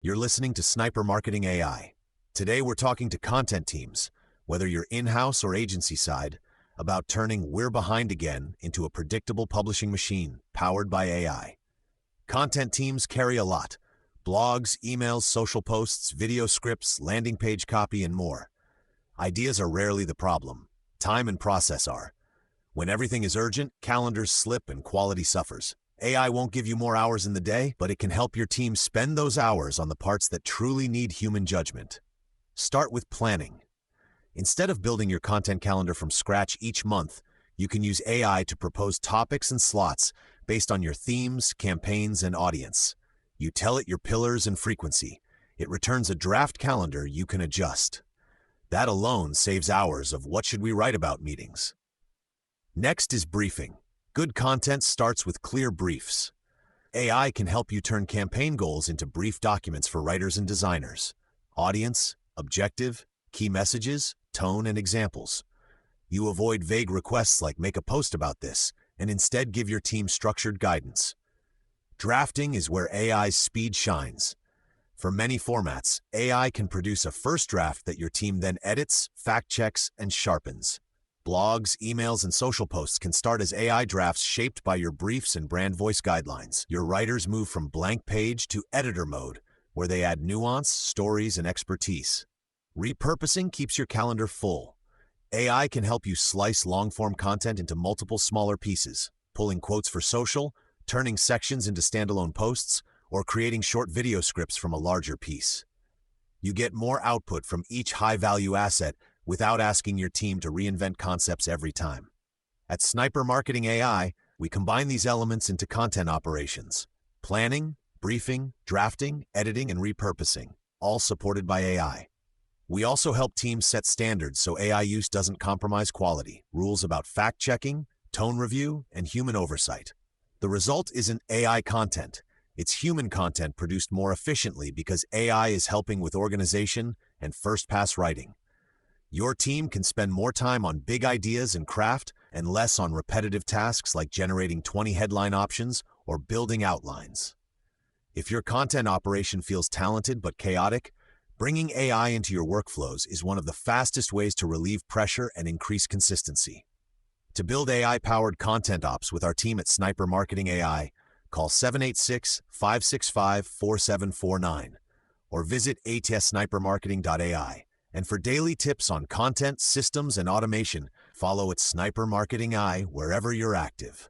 You're listening to Sniper Marketing AI. Today we're talking to content teams, whether you're in-house or agency side, about turning "we're behind again" into a predictable publishing machine powered by AI. Content teams carry a lot: blogs, emails, social posts, video scripts, landing page copy, and more. Ideas are rarely the problem. Time and process are. When everything is urgent, calendars slip and quality suffers. AI won't give you more hours in the day, but it can help your team spend those hours on the parts that truly need human judgment. Start with planning. Instead of building your content calendar from scratch each month, you can use AI to propose topics and slots based on your themes, campaigns, and audience. You tell it your pillars and frequency. It returns a draft calendar you can adjust. That alone saves hours of "what should we write about" meetings. Next is briefing. Good content starts with clear briefs. AI can help you turn campaign goals into brief documents for writers and designers. Audience, objective, key messages, tone, and examples. You avoid vague requests like "make a post about this," and instead give your team structured guidance. Drafting is where AI's speed shines. For many formats, AI can produce a first draft that your team then edits, fact-checks, and sharpens. Blogs, emails, and social posts can start as AI drafts shaped by your briefs and brand voice guidelines. Your writers move from blank page to editor mode, where they add nuance, stories, and expertise. Repurposing keeps your calendar full. AI can help you slice long-form content into multiple smaller pieces, pulling quotes for social, turning sections into standalone posts, or creating short video scripts from a larger piece. You get more output from each high-value asset without asking your team to reinvent concepts every time. At Sniper Marketing AI, we combine these elements into content operations: planning, briefing, drafting, editing, and repurposing, all supported by AI. We also help teams set standards so AI use doesn't compromise quality, rules about fact-checking, tone review, and human oversight. The result isn't AI content. It's human content produced more efficiently because AI is helping with organization and first-pass writing. Your team can spend more time on big ideas and craft and less on repetitive tasks like generating 20 headline options or building outlines. If your content operation feels talented but chaotic, bringing AI into your workflows is one of the fastest ways to relieve pressure and increase consistency. To build AI-powered content ops with our team at Sniper Marketing AI, call 786-565-4749 or visit atssnipermarketing.ai. And for daily tips on content, systems, and automation, follow at Sniper Marketing AI wherever you're active.